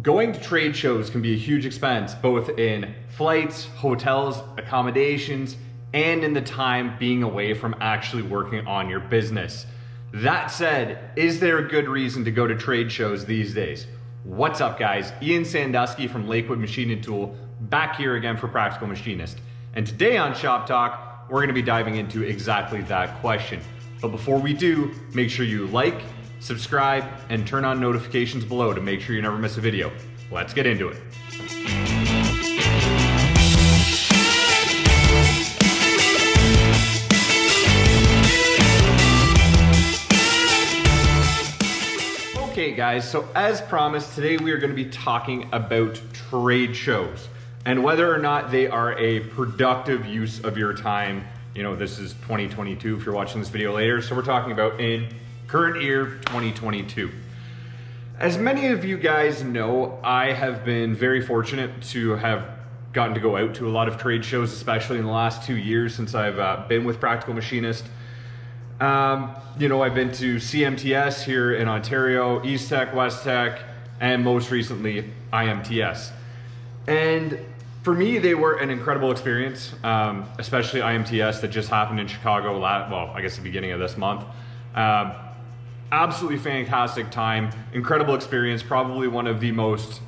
Going to trade shows can be a huge expense, both in flights, hotels, accommodations, and in the time being away from actually working on your business. That said, is there a good reason to go to trade shows these days? What's up guys? Ian Sandusky from Lakewood Machine Tool, back here again for Practical Machinist. And today on Shop Talk, we're gonna be diving into exactly that question. But before we do, make sure you like, subscribe, and turn on notifications below to make sure you never miss a video. Let's get into it. Okay guys, so as promised, today we are going to be talking about trade shows and whether or not they are a productive use of your time. You know, this is 2022 if you're watching this video later, so we're talking about in current year 2022. As many of you guys know, I have been very fortunate to have gotten to go out to a lot of trade shows, especially in the last 2 years since I've been with Practical Machinist. You know, I've been to CMTS here in Ontario, East Tech, West Tech, and most recently IMTS. And for me, they were an incredible experience, especially IMTS that just happened in Chicago, well, I guess the beginning of this month. Absolutely fantastic time, incredible experience, probably one of the most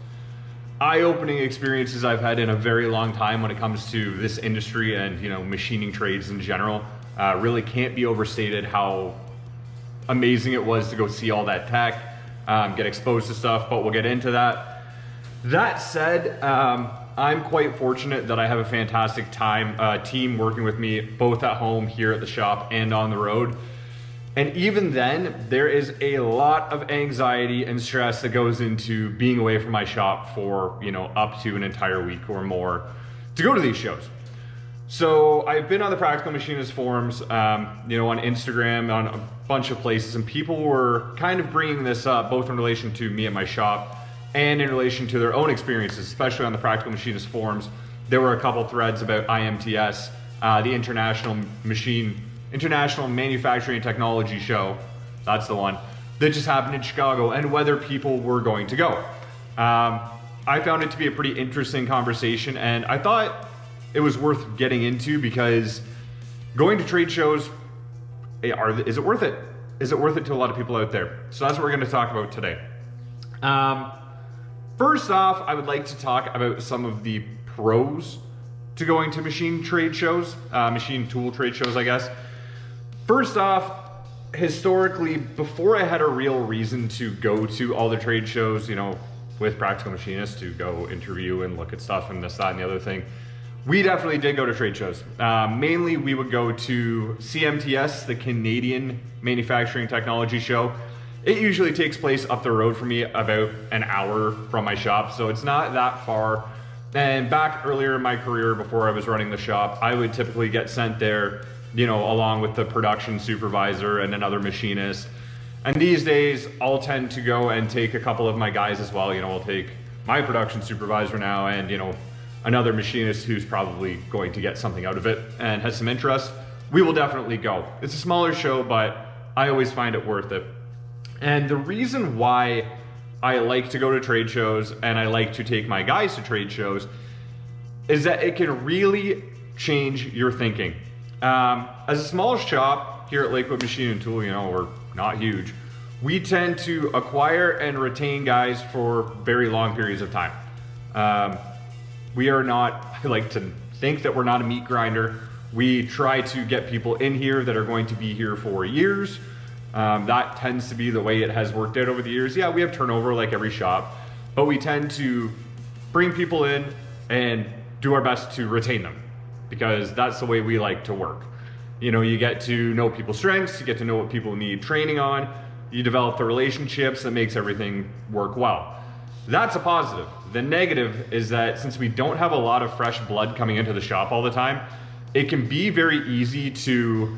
eye-opening experiences I've had in a very long time when it comes to this industry and, you know, machining trades in general. Really can't be overstated how amazing it was to go see all that tech, get exposed to stuff, but we'll get into that. That said, I'm quite fortunate that I have a fantastic team working with me, both at home, here at the shop, and on the road. And even then, there is a lot of anxiety and stress that goes into being away from my shop for, you know, up to an entire week or more to go to these shows. So I've been on the Practical Machinist forums, you know, on Instagram, on a bunch of places, and people were kind of bringing this up, both in relation to me and my shop, and in relation to their own experiences, especially on the Practical Machinist forums. There were a couple threads about IMTS, the International Manufacturing Technology Show, that's the one, that just happened in Chicago, and whether people were going to go. I found it to be a pretty interesting conversation, and I thought it was worth getting into because going to trade shows, is it worth it? Is it worth it to a lot of people out there? So that's what we're going to talk about today. First off, I would like to talk about some of the pros to going to machine trade shows, machine tool trade shows, I guess. First off, historically, before I had a real reason to go to all the trade shows, you know, with Practical Machinists to go interview and look at stuff and this, that, and the other thing, we definitely did go to trade shows. Mainly, we would go to CMTS, the Canadian Manufacturing Technology Show. It usually takes place up the road from me, about an hour from my shop, so it's not that far. And back earlier in my career, before I was running the shop, I would typically get sent there, you know, along with the production supervisor and another machinist. And these days, I'll tend to go and take a couple of my guys as well. You know, I'll take my production supervisor now and, you know, another machinist who's probably going to get something out of it and has some interest. We will definitely go. It's a smaller show, but I always find it worth it. And the reason why I like to go to trade shows and I like to take my guys to trade shows is that it can really change your thinking. As a small shop here at Lakewood Machine Tool, you know, we're not huge. We tend to acquire and retain guys for very long periods of time. We are not, I like to think that we're not a meat grinder. We try to get people in here that are going to be here for years. That tends to be the way it has worked out over the years. Yeah, we have turnover like every shop, but we tend to bring people in and do our best to retain them because that's the way we like to work. You know, you get to know people's strengths, you get to know what people need training on, you develop the relationships that makes everything work well. That's a positive. The negative is that since we don't have a lot of fresh blood coming into the shop all the time, it can be very easy to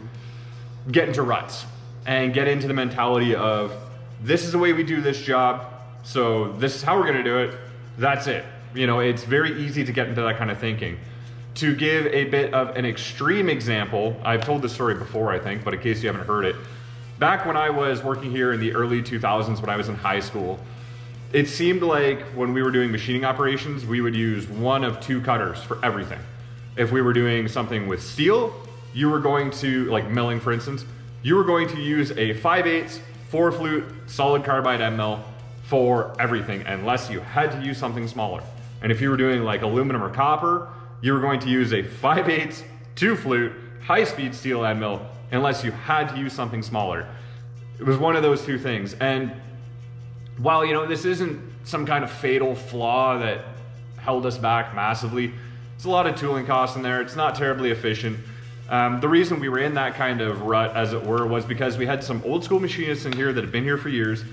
get into ruts and get into the mentality of, this is the way we do this job, so this is how we're gonna do it, that's it. You know, it's very easy to get into that kind of thinking. To give a bit of an extreme example, I've told this story before, I think, but in case you haven't heard it, back when I was working here in the early 2000s when I was in high school, it seemed like when we were doing machining operations, we would use one of two cutters for everything. If we were doing something with steel, you were going to, like milling for instance, you were going to use a 5/8 4-flute solid carbide end mill for everything unless you had to use something smaller. And if you were doing like aluminum or copper, you were going to use a 5/8 2-flute high-speed steel end mill unless you had to use something smaller. It was one of those two things. And while, you know, this isn't some kind of fatal flaw that held us back massively, it's a lot of tooling costs in there. It's not terribly efficient. The reason we were in that kind of rut, as it were, was because we had some old school machinists in here that have been here for years.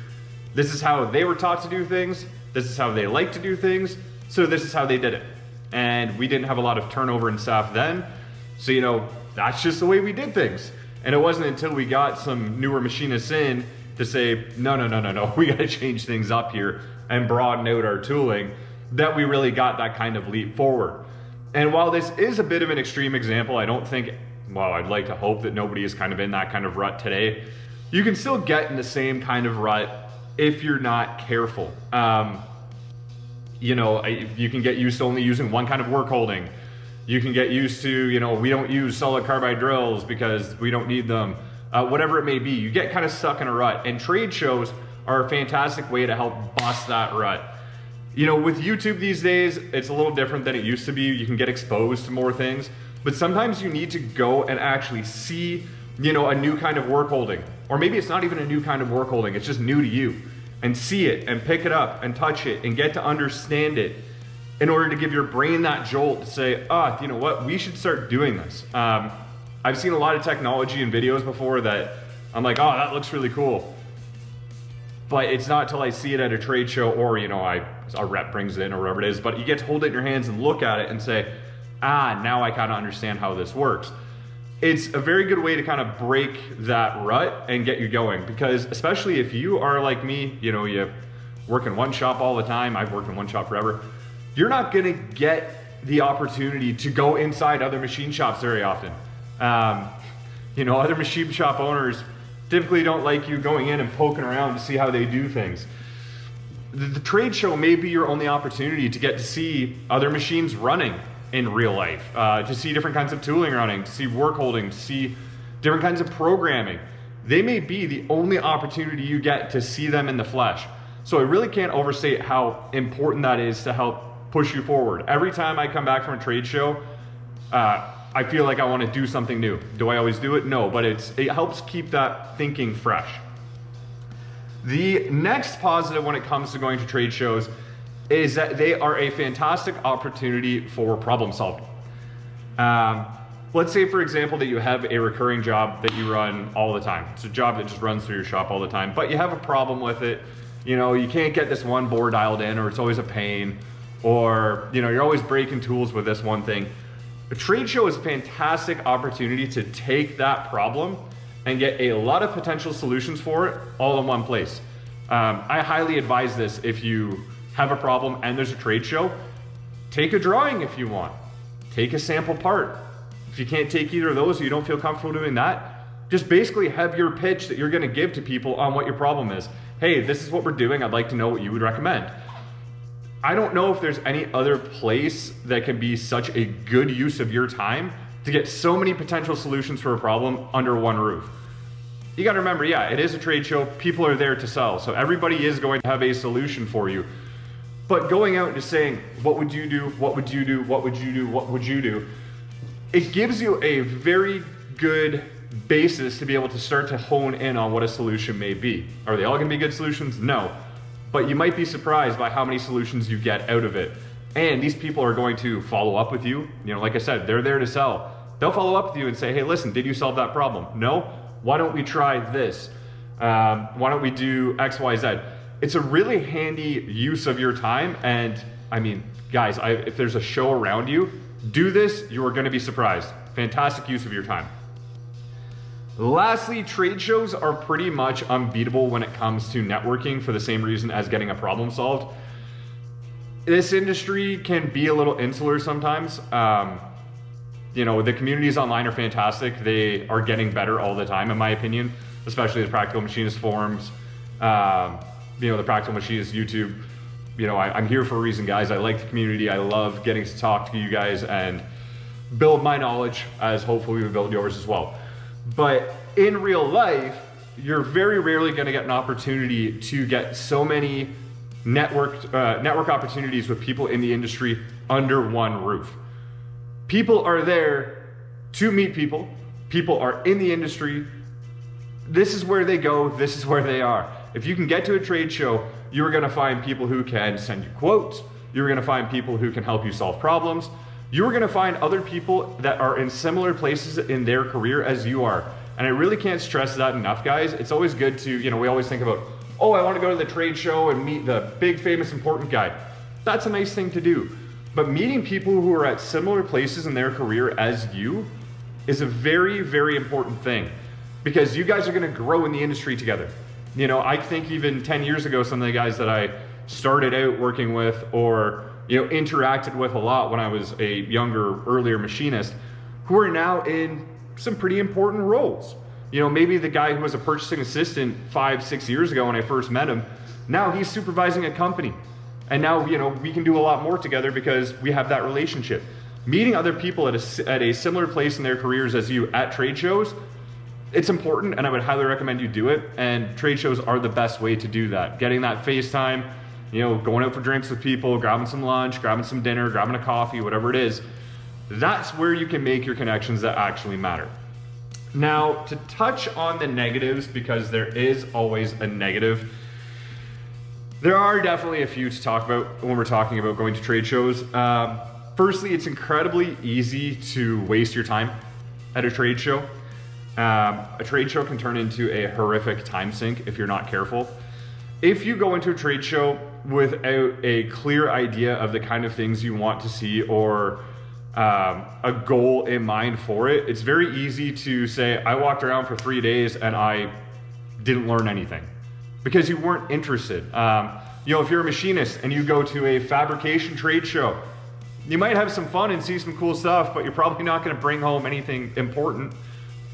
This is how they were taught to do things. This is how they like to do things. So this is how they did it. And we didn't have a lot of turnover in staff then. So, you know, that's just the way we did things. And it wasn't until we got some newer machinists in to say, no, we gotta change things up here and broaden out our tooling, that we really got that kind of leap forward. And while this is a bit of an extreme example, I don't think, well, I'd like to hope that nobody is kind of in that kind of rut today. You can still get in the same kind of rut if you're not careful. You know, you can get used to only using one kind of work holding. You can get used to, you know, we don't use solid carbide drills because we don't need them. Whatever it may be, you get kind of stuck in a rut. And trade shows are a fantastic way to help bust that rut. You know, with YouTube these days, it's a little different than it used to be. You can get exposed to more things, but sometimes you need to go and actually see, you know, a new kind of work holding. Or maybe it's not even a new kind of work holding, it's just new to you. And see it and pick it up and touch it and get to understand it in order to give your brain that jolt to say, you know what, we should start doing this. I've seen a lot of technology in videos before that I'm like, oh, that looks really cool. But it's not till I see it at a trade show or, you know, a rep brings it in or whatever it is, but you get to hold it in your hands and look at it and say, now I kind of understand how this works. It's a very good way to kind of break that rut and get you going, because especially if you are like me, you know, you work in one shop all the time, I've worked in one shop forever, you're not gonna get the opportunity to go inside other machine shops very often. You know, other machine shop owners typically don't like you going in and poking around to see how they do things. The trade show may be your only opportunity to get to see other machines running in real life, to see different kinds of tooling running, to see work holding, to see different kinds of programming. They may be the only opportunity you get to see them in the flesh. So I really can't overstate how important that is to help push you forward. Every time I come back from a trade show, I feel like I want to do something new. Do I always do it? No, but it helps keep that thinking fresh. The next positive when it comes to going to trade shows is that they are a fantastic opportunity for problem solving. Let's say, for example, that you have a recurring job that you run all the time. It's a job that just runs through your shop all the time, but you have a problem with it. You know, you can't get this one bore dialed in, or it's always a pain, or, you know, you're always breaking tools with this one thing. A trade show is a fantastic opportunity to take that problem and get a lot of potential solutions for it all in one place. I highly advise this. If you have a problem and there's a trade show, take a drawing if you want. Take a sample part. If you can't take either of those, or you don't feel comfortable doing that, just basically have your pitch that you're gonna give to people on what your problem is. Hey, this is what we're doing. I'd like to know what you would recommend. I don't know if there's any other place that can be such a good use of your time to get so many potential solutions for a problem under one roof. You gotta remember, yeah, it is a trade show. People are there to sell. So everybody is going to have a solution for you. But going out and just saying, what would you do? What would you do? What would you do? What would you do? It gives you a very good basis to be able to start to hone in on what a solution may be. Are they all gonna be good solutions? No. But you might be surprised by how many solutions you get out of it. And these people are going to follow up with you. You know, like I said, they're there to sell. They'll follow up with you and say, hey, listen, did you solve that problem? No? Why don't we try this? Why don't we do X, Y, Z? It's a really handy use of your time. And I mean, guys, if there's a show around you, do this, you are gonna be surprised. Fantastic use of your time. Lastly, trade shows are pretty much unbeatable when it comes to networking for the same reason as getting a problem solved. This industry can be a little insular sometimes. You know, the communities online are fantastic. They are getting better all the time, in my opinion, especially the Practical Machinist forums, you know, the Practical Machinist YouTube. you know, I'm here for a reason, guys. I like the community. I love getting to talk to you guys and build my knowledge, as hopefully we build yours as well. But in real life, you're very rarely going to get an opportunity to get so many network opportunities with people in the industry under one roof. People are there to meet people. People are in the industry. This is where they go. This is where they are. If you can get to a trade show, you're going to find people who can send you quotes. You're going to find people who can help you solve problems. You're going to find other people that are in similar places in their career as you are. And I really can't stress that enough, guys. It's always good to, you know, we always think about, oh, I want to go to the trade show and meet the big, famous, important guy. That's a nice thing to do. But meeting people who are at similar places in their career as you is a very, very important thing, because you guys are going to grow in the industry together. You know, I think even 10 years ago, some of the guys that I started out working with or, you know, interacted with a lot when I was a younger, earlier machinist, who are now in some pretty important roles. You know, maybe the guy who was a purchasing assistant 5-6 years ago when I first met him, now he's supervising a company. And now, you know, we can do a lot more together because we have that relationship. Meeting other people at a similar place in their careers as you at trade shows, it's important, and I would highly recommend you do it. And trade shows are the best way to do that. Getting that FaceTime, you know, going out for drinks with people, grabbing some lunch, grabbing some dinner, grabbing a coffee, whatever it is, that's where you can make your connections that actually matter. Now, to touch on the negatives, because there is always a negative, there are definitely a few to talk about when we're talking about going to trade shows. Firstly, it's incredibly easy to waste your time at a trade show. A trade show can turn into a horrific time sink if you're not careful. If you go into a trade show without a clear idea of the kind of things you want to see or a goal in mind for it, it's very easy to say, I walked around for 3 days and I didn't learn anything because you weren't interested. You know, if you're a machinist and you go to a fabrication trade show, you might have some fun and see some cool stuff, but you're probably not going to bring home anything important.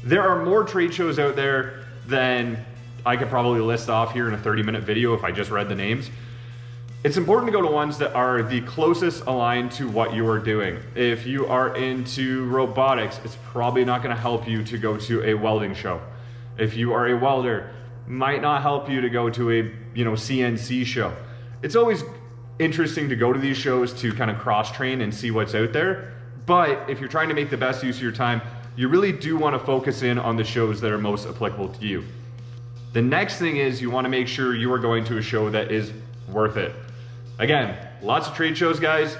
There are more trade shows out there than I could probably list off here in a 30-minute video if I just read the names. It's important to go to ones that are the closest aligned to what you are doing. If you are into robotics, it's probably not going to help you to go to a welding show. If you are a welder, might not help you to go to a, you know, CNC show. It's always interesting to go to these shows to kind of cross-train and see what's out there. But if you're trying to make the best use of your time, you really do want to focus in on the shows that are most applicable to you. The next thing is you want to make sure you are going to a show that is worth it. Again, lots of trade shows, guys.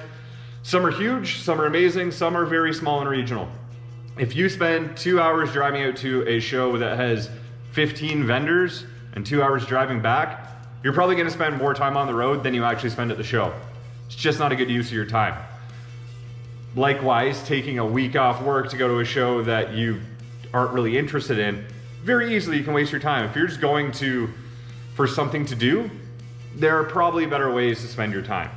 Some are huge, some are amazing, some are very small and regional. If you spend 2 hours driving out to a show that has 15 vendors and 2 hours driving back, you're probably going to spend more time on the road than you actually spend at the show. It's just not a good use of your time. Likewise, taking a week off work to go to a show that you aren't really interested in, very easily you can waste your time. If you're just going for something to do, there are probably better ways to spend your time.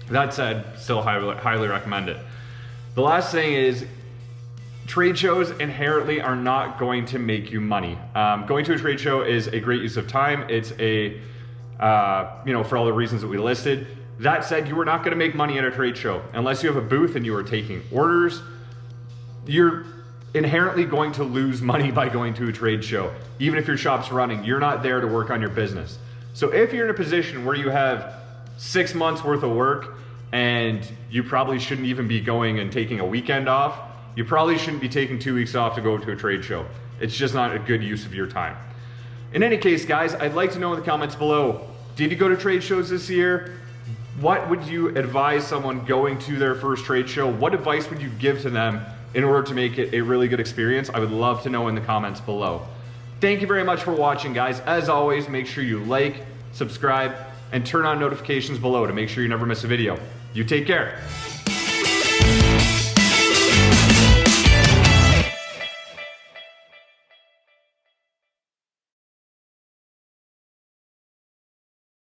That said, still highly recommend it. The last thing is, trade shows inherently are not going to make you money. Going to a trade show is a great use of time. It's a, you know, for all the reasons that we listed. That said, you are not going to make money at a trade show unless you have a booth and you are taking orders. You're inherently going to lose money by going to a trade show. Even if your shop's running, you're not there to work on your business. So if you're in a position where you have 6 months worth of work and you probably shouldn't even be going and taking a weekend off, you probably shouldn't be taking 2 weeks off to go to a trade show. It's just not a good use of your time. In any case, guys, I'd like to know in the comments below, did you go to trade shows this year? What would you advise someone going to their first trade show? What advice would you give to them in order to make it a really good experience? I would love to know in the comments below. Thank you very much for watching, guys. As always, make sure you like, subscribe, and turn on notifications below to make sure you never miss a video. You take care.